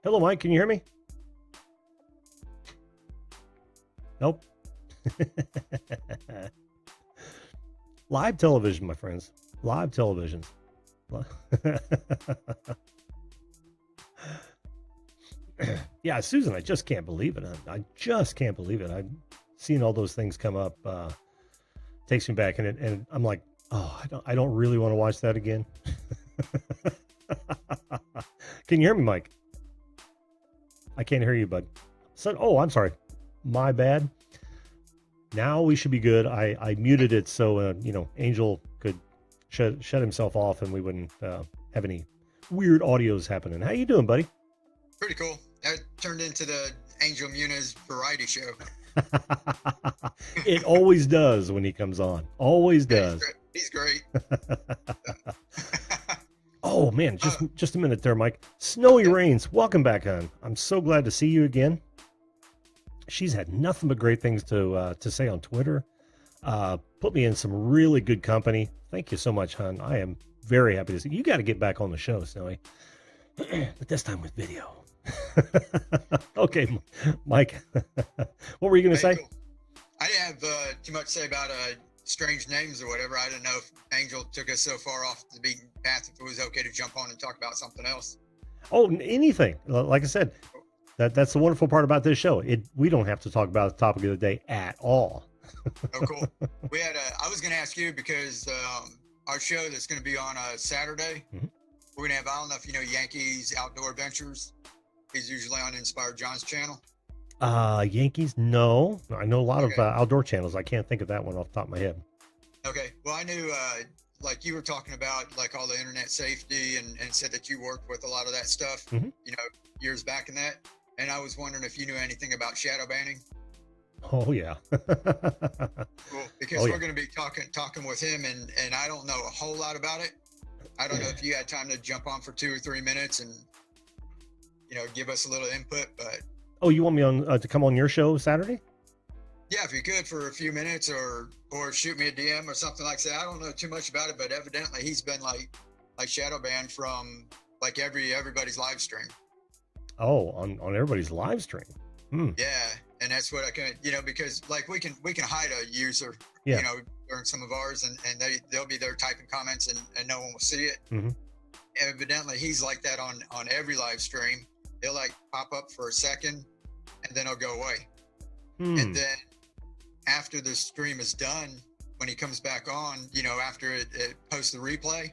Hello, Mike. Can you hear me? Nope. Live television, my friends. Live television. Yeah, Susan, I just can't believe it. I just can't believe it. I've seen all those things come up. Takes me back, and I'm like, oh, I don't really want to watch that again. Can you hear me, Mike? I can't hear you, bud. So, oh, I'm sorry. My bad. Now we should be good. I muted it so Angel could shut himself off, and we wouldn't have any weird audios happening. How you doing, buddy? Pretty cool. That turned into the Angel Muniz variety show. It always does when he comes on. Always does. He's great. Oh man, just a minute there, Mike. Snowy Rains, welcome back on. I'm so glad to see you again. She's had nothing but great things to say on Twitter. Put me in some really good company. Thank you so much, hon. I am very happy to see you. You got to get back on the show, Snowy. But this time with video. Okay, Mike. What were you going to say? Cool. I didn't have too much to say about strange names or whatever. I didn't know if Angel took us so far off the beaten path, if it was okay to jump on and talk about something else. Oh, anything. Like I said, that's the wonderful part about this show. We don't have to talk about the topic of the day at all. Oh, cool. We had I was going to ask you because our show that's going to be on Saturday, we're going to have, I don't know if you know Yankees Outdoor Adventures. He's usually on Inspired John's channel. Yankees? No. I know a lot of outdoor channels. I can't think of that one off the top of my head. Okay. Well, I knew like you were talking about like all the internet safety and said that you worked with a lot of that stuff, years back in that. And I was wondering if you knew anything about shadow banning. Oh yeah. Cool. Because we're going to be talking with him and I don't know a whole lot about it. I don't know if you had time to jump on for 2 or 3 minutes and, give us a little input, but. Oh, you want me on to come on your show Saturday? Yeah, if you could for a few minutes or shoot me a DM or something like that. I don't know too much about it, but evidently he's been like shadow banned from like everybody's live stream. Oh, on everybody's live stream. Yeah, and that's what I can, because like we can hide a user, during some of ours, and they'll be there typing comments and no one will see it. Evidently, he's like that on every live stream. He'll like pop up for a second, and then he'll go away. And then after the stream is done, when he comes back on, after it posts the replay,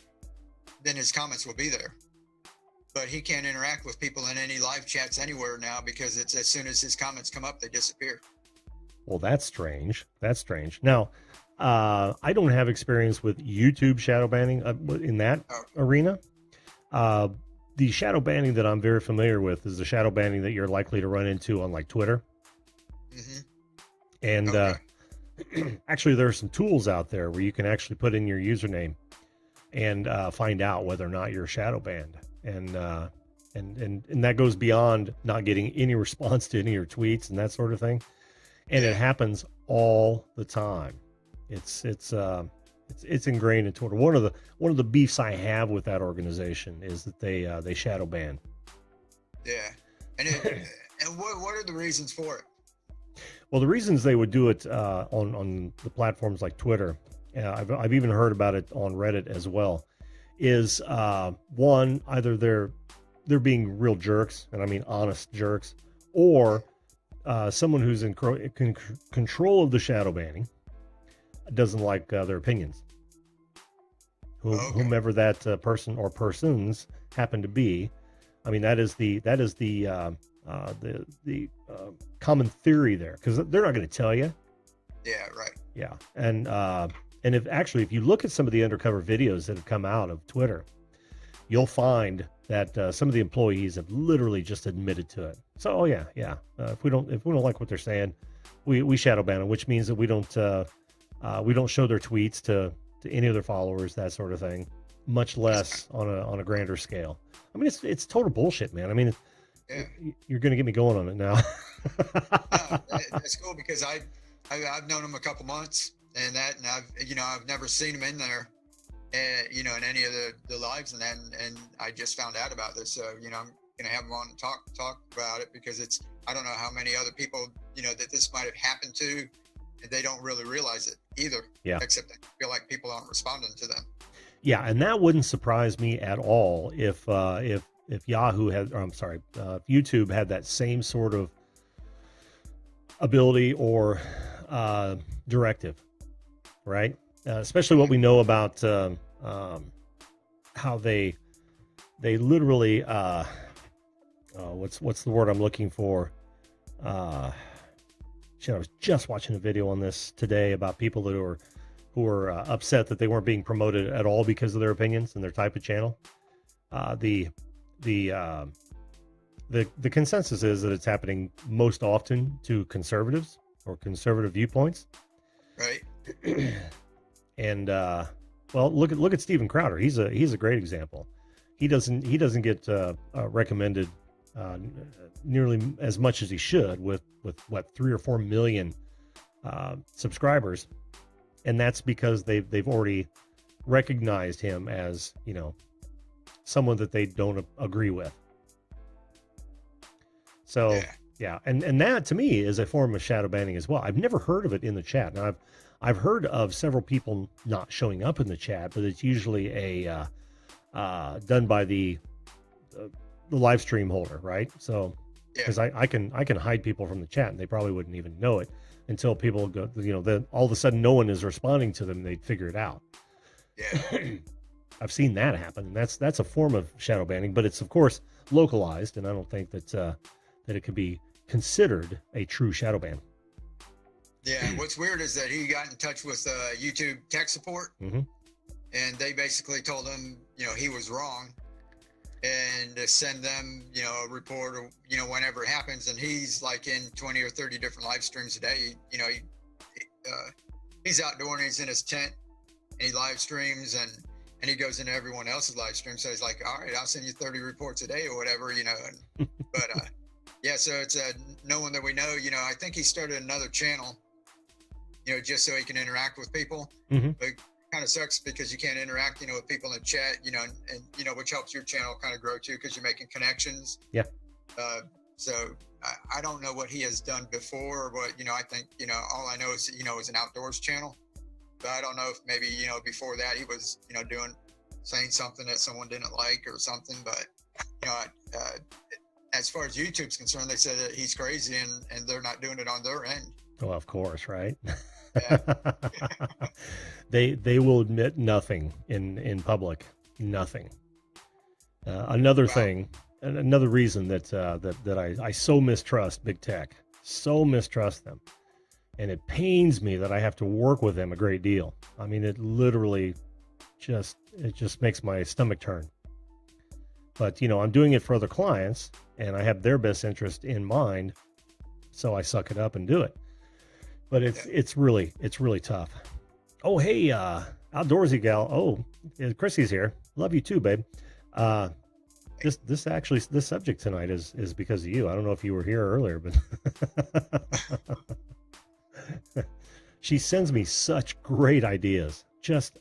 then his comments will be there. But he can't interact with people in any live chats anywhere now because it's as soon as his comments come up, they disappear. Well, that's strange. That's strange. Now, I don't have experience with YouTube shadow banning in that arena. The shadow banning that I'm very familiar with is the shadow banning that you're likely to run into on like Twitter. And actually, there are some tools out there where you can actually put in your username and find out whether or not you're shadow banned. And that goes beyond not getting any response to any of your tweets and that sort of thing. And it happens all the time. It's ingrained in Twitter. One of the beefs I have with that organization is that they shadow ban. Yeah, and what are the reasons for it? Well, the reasons they would do it on the platforms like Twitter, I've even heard about it on Reddit as well, is one, either they're being real jerks, and I mean honest jerks, or someone who's in control of the shadow banning doesn't like their opinions. Whomever that person or persons happen to be. I mean, that is the common theory there, because they're not going to tell you. Yeah, right. Yeah, and if you look at some of the undercover videos that have come out of Twitter, you'll find that some of the employees have literally just admitted to it. So, if we don't like what they're saying, we shadow ban them, which means that we don't show their tweets to any of their followers, that sort of thing, much less on a grander scale. I mean, it's total bullshit, man. I mean, you're going to get me going on it now. That's cool because I've known him a couple months and I've never seen him in there, in any of the lives and that, and I just found out about this. So, going to have them on and talk about it, because it's, I don't know how many other people, you know, that this might have happened to, and they don't really realize it either. Yeah. Except they feel like people aren't responding to them. Yeah, and that wouldn't surprise me at all if Yahoo had, or I'm sorry, YouTube had that same sort of ability or directive, right? Especially what we know about how they literally what's the word I'm looking for? Shit, I was just watching a video on this today about people that who were upset that they weren't being promoted at all because of their opinions and their type of channel. The consensus is that it's happening most often to conservatives or conservative viewpoints. Right. And well, look at Steven Crowder. He's a great example. He doesn't get recommended nearly as much as he should with what 3 or 4 million subscribers, and that's because they've already recognized him as, you know, someone that they don't agree with. So yeah, and that to me is a form of shadow banning as well. I've never heard of it in the chat. Now I've heard of several people not showing up in the chat, but it's usually a done by the live stream holder, right? So because I can hide people from the chat and they probably wouldn't even know it until people go, you know, then all of a sudden no one is responding to them. They'd figure it out. Yeah. I've seen that happen. And that's a form of shadow banning, but it's of course localized, and I don't think that it could be considered a true shadow ban. Yeah. What's weird is that he got in touch with YouTube tech support, and they basically told him, you know, he was wrong, and to send them, you know, a report, or, you know, whenever it happens. And he's like in 20 or 30 different live streams a day. You know, he's outdoor and he's in his tent and he live streams, and he goes into everyone else's live stream. So he's like, all right, I'll send you 30 reports a day or whatever, you know. And, but yeah, so it's no one that we know. You know, I think he started another channel, you know, just so he can interact with people. But kind of sucks because you can't interact, you know, with people in the chat, you know, and you know, which helps your channel kind of grow too, because you're making connections. Yeah. So I don't know what he has done before, but, you know, I think, you know, all I know is, you know, it was an outdoors channel. But I don't know if maybe, you know, before that he was, you know, saying something that someone didn't like or something. But, you know, as far as YouTube's concerned, they said that he's crazy and they're not doing it on their end. Well, of course, right? Yeah. They will admit nothing in public, nothing. Another thing, another reason that I so mistrust big tech, so mistrust them. And it pains me that I have to work with them a great deal. I mean, it literally just makes my stomach turn. But, you know, I'm doing it for other clients and I have their best interest in mind. So I suck it up and do it. But it's really tough. Oh, hey, outdoorsy gal. Oh, Chrissy's here. Love you too, babe. This subject tonight is because of you. I don't know if you were here earlier, but she sends me such great ideas. Just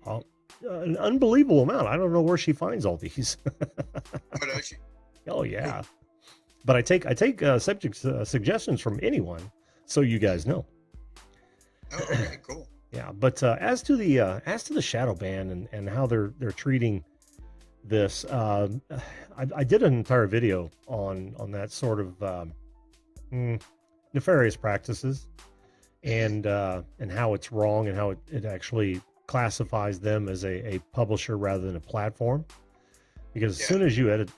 an unbelievable amount. I don't know where she finds all these. Oh yeah, but I take subject suggestions from anyone, so you guys know. Oh, okay, cool. Yeah, but as to the shadow ban and how they're treating this, I did an entire video on that sort of nefarious practices and how it's wrong and how it actually classifies them as a publisher rather than a platform. Because as soon as you edit,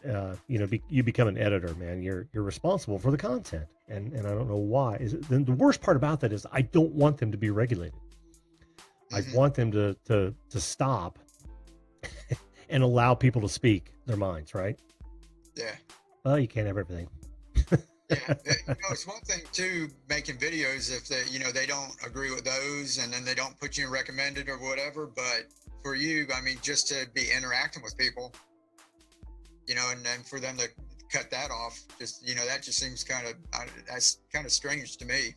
you become an editor, man. You're responsible for the content, and I don't know why. The worst part about that is I don't want them to be regulated. I want them to stop and allow people to speak their minds, right? Yeah. Well, you can't have everything. Yeah, you know, it's one thing too, making videos if they don't agree with those, and then they don't put you in recommended or whatever. But for you, I mean, just to be interacting with people, you know, and then for them to cut that off, just, you know, that just seems that's kind of strange to me.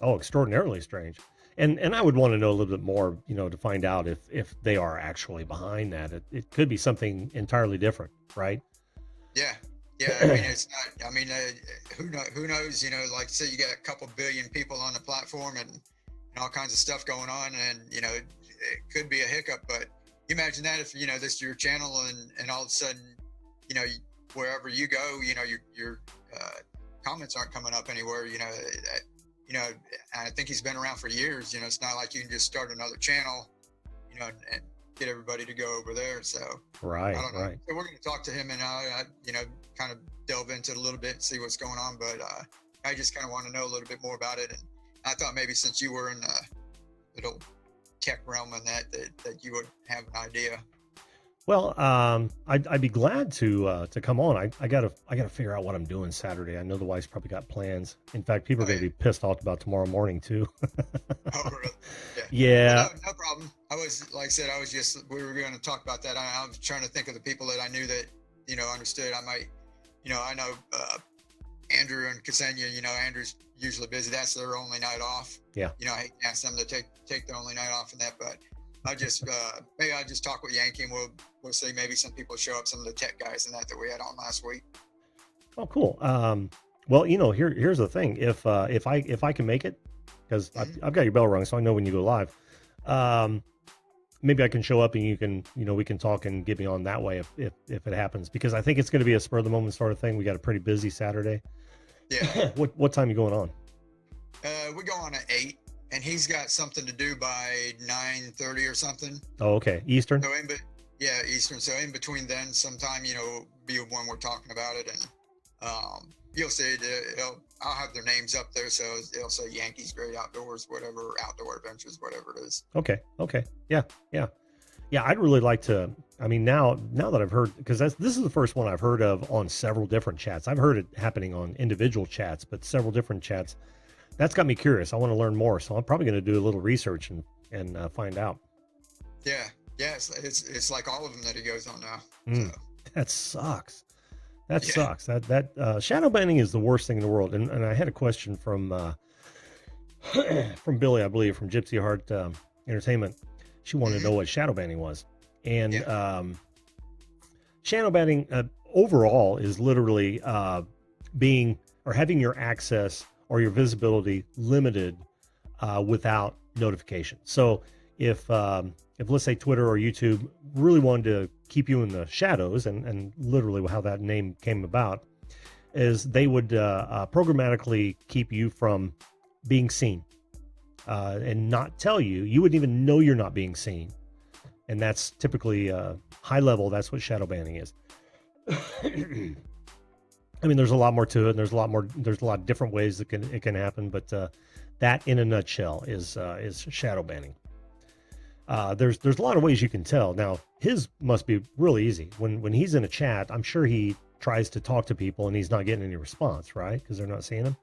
Oh, extraordinarily strange. And I would want to know a little bit more, you know, to find out if they are actually behind that. It could be something entirely different, right? Yeah. Yeah, I mean, it's not. I mean, who knows? You know, like say you got a couple billion people on the platform and all kinds of stuff going on, and you know, it could be a hiccup. But you imagine that if you know this is your channel, and all of a sudden, you know, wherever you go, you know, your comments aren't coming up anywhere. You know, I think he's been around for years. You know, it's not like you can just start another channel, you know, and get everybody to go over there. So right, I don't know. right. So we're going to talk to him and you know, kind of delve into it a little bit and see what's going on. But I just kind of want to know a little bit more about it. And I thought maybe since you were in the little tech realm and that you would have an idea. Well, I'd be glad to come on. I gotta figure out what I'm doing Saturday. I know the wife's probably got plans. In fact, people are gonna be pissed off about tomorrow morning too. Oh, really? Yeah. Well, no problem. We were going to talk about that. I was trying to think of the people that I knew that, you know, understood. I might, you know, I know Andrew and Ksenia, you know, Andrew's usually busy. That's their only night off. Yeah. You know, I hate to ask them to take their only night off in that, but I just maybe I just talk with Yankee and we'll see maybe some people show up, some of the tech guys and that we had on last week. Oh, cool. Well, you know, here's the thing. If I can make it, because I've got your bell rung, so I know when you go live. Maybe I can show up and you can, you know, we can talk and get me on that way if it happens, because I think it's going to be a spur of the moment sort of thing. We got a pretty busy Saturday. Yeah. What time you going on? We go on at 8. And he's got something to do by 9:30 or something. Oh, okay. Eastern? So Eastern. So in between then, sometime, you know, be when we're talking about it. And you'll see I'll have their names up there. So it'll say Yankees Great Outdoors, whatever, Outdoor Adventures, whatever it is. Okay. Yeah. I'd really like to, I mean, now that I've heard, because this is the first one I've heard of on several different chats. I've heard it happening on individual chats, but several different chats. That's got me curious. I want to learn more, so I'm probably going to do a little research and find out. Yeah. It's like all of them that he goes on now. So. That sucks. Sucks. That shadow banning is the worst thing in the world. And I had a question from Billy, I believe, from Gypsy Heart Entertainment. She wanted to know what shadow banning was, and shadow banning overall is literally being or having your access or your visibility limited without notification. So if let's say Twitter or YouTube really wanted to keep you in the shadows, and literally how that name came about is they would programmatically keep you from being seen and not tell you. You wouldn't even know you're not being seen. And that's typically high level. That's what shadow banning is. I mean, there's a lot more to it, and there's a lot of different ways that it can happen, but that in a nutshell is shadow banning. There's a lot of ways you can tell. Now, his must be really easy. When he's in a chat, I'm sure he tries to talk to people and he's not getting any response, right? Because they're not seeing him.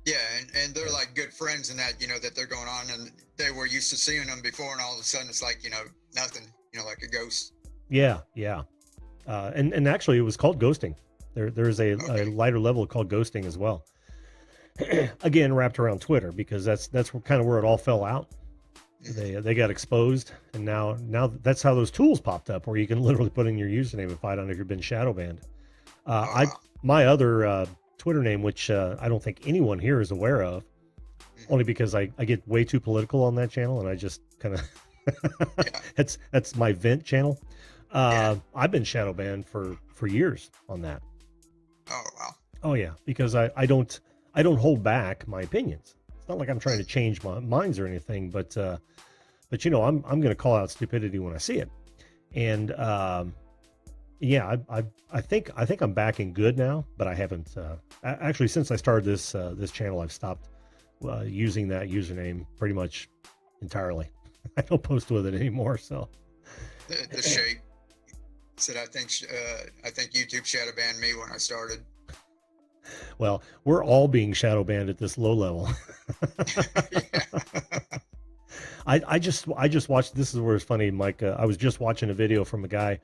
Yeah, and they're like good friends in that, you know, that they're going on, and they were used to seeing them before, and all of a sudden it's like, you know, nothing, you know, like a ghost. Yeah. And actually it was called ghosting. There's a lighter level called ghosting as well. Again, wrapped around Twitter, because that's kind of where it all fell out. They got exposed, and now that's how those tools popped up, where you can literally put in your username and find out if you've been shadow banned. My other Twitter name, which I don't think anyone here is aware of, only because I get way too political on that channel, and I just kind of that's my vent channel. I've been shadow banned for years on that. Oh wow. Oh yeah, because I don't hold back my opinions. It's not like I'm trying to change my minds or anything, but you know, I'm going to call out stupidity when I see it. And yeah, I think I'm back in good now, but I haven't actually, since I started this channel, I've stopped using that username pretty much entirely. I don't post with it anymore. So the shape said, I think YouTube shadow banned me when I started. Well, we're all being shadow banned at this low level. I just watched, this is where it's funny, Mike. I was just watching a video from a guy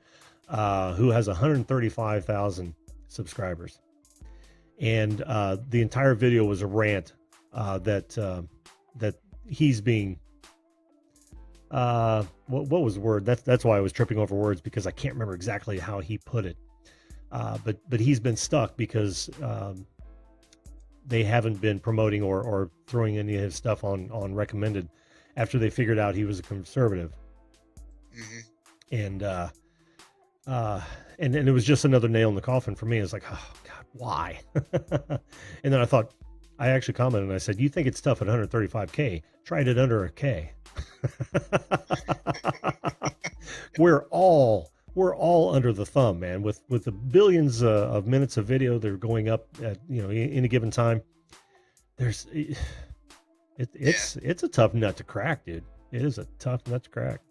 who has 135,000 subscribers. And the entire video was a rant that he's being, what was the word? That's why I was tripping over words, because I can't remember exactly how he put it. But he's been stuck because they haven't been promoting or throwing any of his stuff on recommended after they figured out he was a conservative. And it was just another nail in the coffin for me. It's like, oh God, why? And then I actually commented and I said, you think it's tough at 135K? Try it at under a K. We're all under the thumb, man, with the billions of minutes of video that are going up at, in a given time. It's a tough nut to crack, dude. It is a tough nut to crack.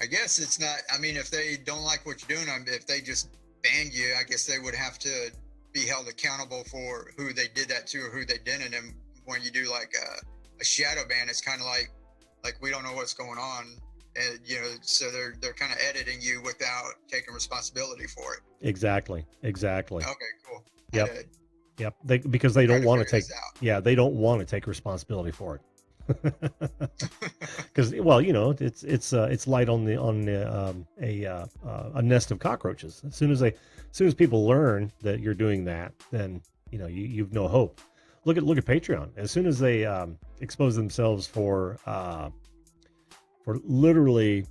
I guess it's not, I mean, if they don't like what you're doing, if they just banned you, I guess they would have to be held accountable for who they did that to or who they didn't. And when you do like a shadow ban, it's kind of like we don't know what's going on. And, so they're kind of editing you without taking responsibility for it. Exactly. Okay, cool. Yep. Because they don't want to take, they don't want to take responsibility for it. Because, well, it's light on a nest of cockroaches. As soon as people learn that you're doing that, then you've no hope. Look at Patreon. As soon as they expose themselves for literally,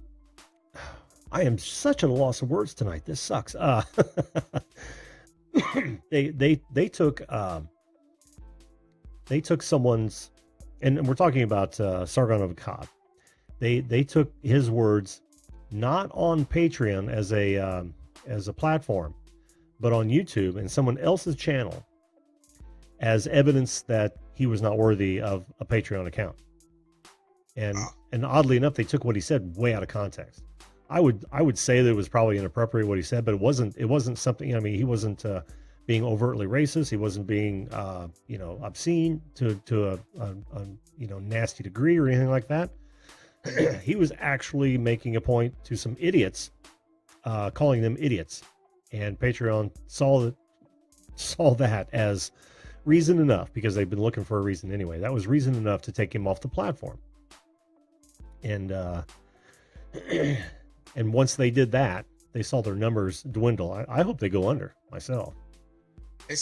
I am such at a loss of words tonight. This sucks. They took someone's, and we're talking about Sargon of Akkad. They took his words not on Patreon as a platform, but on YouTube and someone else's channel as evidence that he was not worthy of a Patreon account. And oddly enough, they took what he said way out of context. I would say that it was probably inappropriate what he said, but it wasn't something. I mean, he wasn't being overtly racist. He wasn't being obscene to a nasty degree or anything like that. He was actually making a point to some idiots, calling them idiots, and Patreon saw that as reason enough, because they've been looking for a reason anyway. That was reason enough to take him off the platform. And and once they did that, they saw their numbers dwindle. I hope they go under myself. And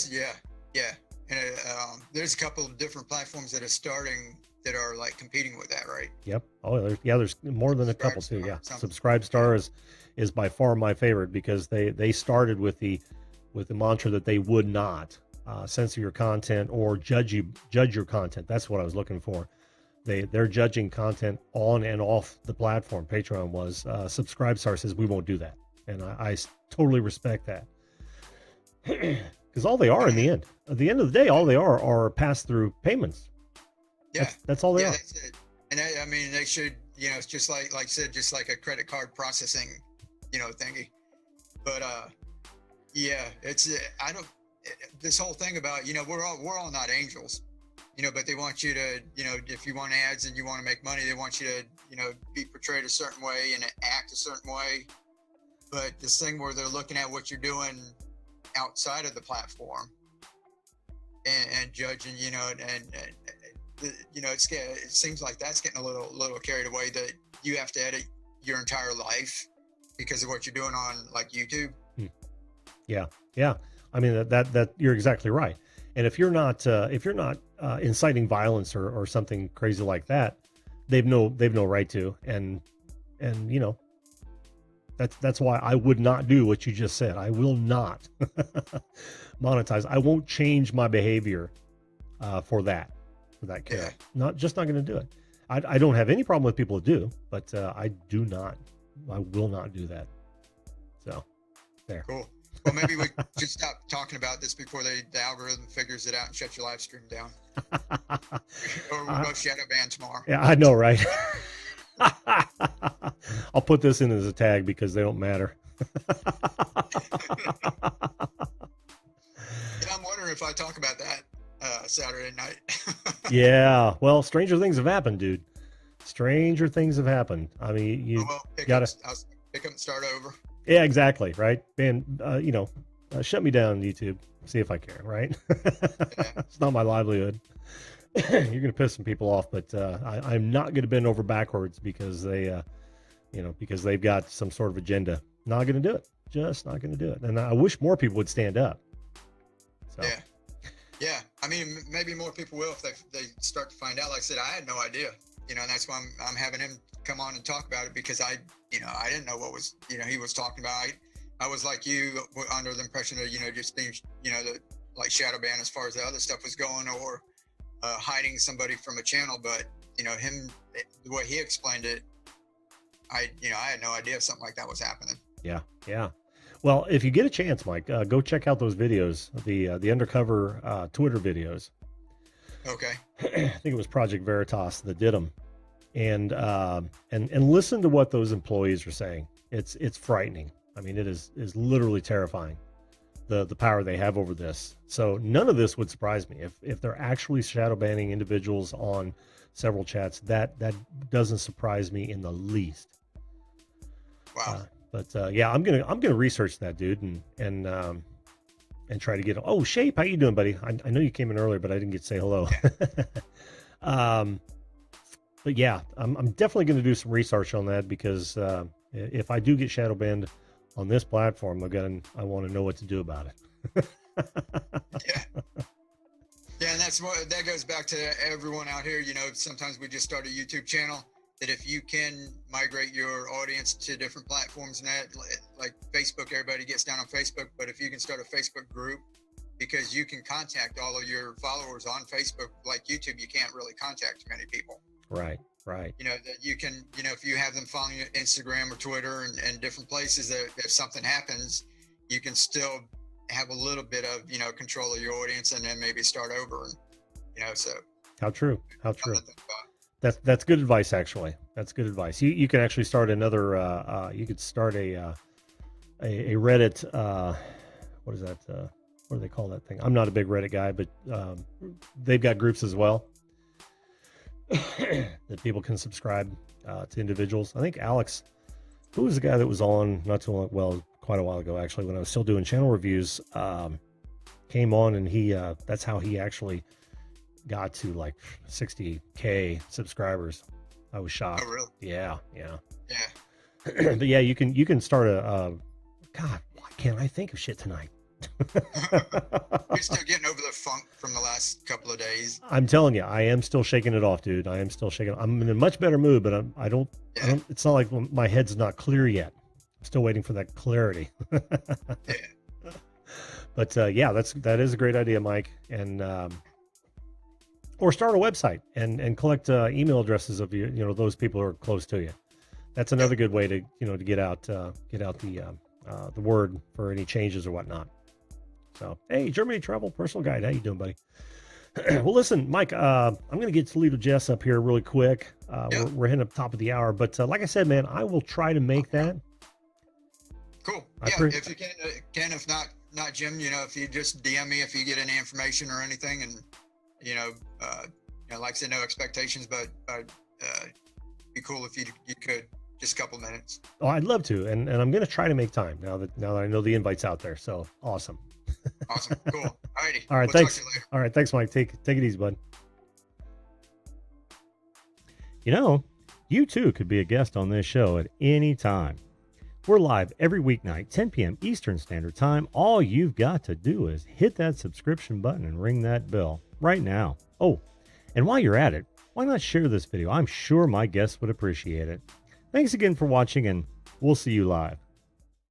there's a couple of different platforms that are starting that are like competing with that, right? Yep. Oh, there's more than a couple too. Yeah. Subscribestar is by far my favorite, because they started with the mantra that they would not censor your content or judge your content. That's what I was looking for. They're judging content on and off the platform. Patreon was. Subscribestar says we won't do that, and I totally respect that, because all they are in the end, at the end of the day, all they are pass-through payments. Yeah, that's all they are. That's it. And I mean, they should, it's just like I said, just like a credit card processing, thingy. But it's this whole thing about we're all not angels. But they want you to, if you want ads and you want to make money, they want you to, be portrayed a certain way and act a certain way. But this thing where they're looking at what you're doing outside of the platform and judging, it seems like that's getting a little carried away, that you have to edit your entire life because of what you're doing on like YouTube. Yeah. I mean, that you're exactly right. And if you're not inciting violence or something crazy like that, they've no right to. And that's why I would not do what you just said. I will not monetize. I won't change my behavior for that care. Yeah. Not going to do it. I don't have any problem with people who do, but I will not do that. So there. Cool. Well, maybe we should stop talking about this before the algorithm figures it out and shuts your live stream down. Or we'll go shadow ban tomorrow. Yeah, I know, right? I'll put this in as a tag because they don't matter. I'm wondering if I talk about that Saturday night. Yeah, well, stranger things have happened, dude. Stranger things have happened. I mean, gotta pick up and start over. Yeah, exactly. Right. And, shut me down, YouTube. See if I care. Right. It's not my livelihood. You're going to piss some people off, but I'm not going to bend over backwards because because they've got some sort of agenda. Not going to do it. not going to do it. And I wish more people would stand up. So. Yeah. I mean, maybe more people will if they start to find out. Like I said, I had no idea, and that's why I'm having him come on and talk about it, because I didn't know what was, he was talking about. I was like you, under the impression of, just being, like shadow ban as far as the other stuff was going, or hiding somebody from a channel. But, him, the way he explained it, I had no idea if something like that was happening. Yeah. Well, if you get a chance, Mike, go check out those videos, the undercover Twitter videos. Okay. I think it was Project Veritas that did them, and listen to what those employees are saying. It's frightening. I mean, it is literally terrifying, the power they have over this. So none of this would surprise me if they're actually shadow banning individuals on several chats. That doesn't surprise me in the least. Wow. But yeah, I'm gonna research that, dude, and try to get. Oh, Shape, how you doing, buddy? I know you came in earlier, but I didn't get to say hello. But yeah, I'm definitely gonna do some research on that, because if I do get shadow banned on this platform, I want to know what to do about it. Yeah, and that goes back to everyone out here. Sometimes we just start a YouTube channel. That if you can migrate your audience to different platforms, and that, like Facebook, everybody gets down on Facebook, but if you can start a Facebook group, because you can contact all of your followers on Facebook. Like YouTube, you can't really contact many people. Right. That you can, if you have them following you on Instagram or Twitter and different places, that if something happens, you can still have a little bit of, control of your audience, and then maybe start over. And, so. How true. That's good advice, actually. That's good advice. You can actually start another, you could start a Reddit, what is that? What do they call that thing? I'm not a big Reddit guy, but they've got groups as well that people can subscribe to individuals. I think Alex, who was the guy that was on not too long, well, quite a while ago, actually, when I was still doing channel reviews, came on, and he, that's how he actually got to like 60K subscribers. I was shocked. Oh, really? Yeah. But yeah, you can start God, why can't I think of shit tonight? You're still getting over the funk from the last couple of days. I'm telling you, I am still shaking it off, dude. I am still shaking. I'm in a much better mood, but I don't, it's not like my head's not clear yet. I'm still waiting for that clarity. Yeah. But yeah, that is a great idea, Mike. And or start a website and collect email addresses of those people who are close to you. That's another good way to to get out the word for any changes or whatnot. So, hey, Germany Travel Personal Guide, how you doing, buddy? Well, listen, Mike, I'm going to get Toledo Jess up here really quick. We're hitting up top of the hour, but like I said, man, I will try to make that. Cool. If you can, if not Jim, if you just DM me if you get any information or anything, and like I said, no expectations, but be cool if you could just a couple minutes. Oh, I'd love to, and I'm going to try to make time now that I know the invite's out there. So awesome. Awesome. Cool. Alrighty. All right. Thanks. All right. Thanks, Mike. Take it easy, bud. You too could be a guest on this show at any time. We're live every weeknight, 10 p.m. Eastern Standard Time. All you've got to do is hit that subscription button and ring that bell right now. Oh, and while you're at it, why not share this video? I'm sure my guests would appreciate it. Thanks again for watching, and we'll see you live.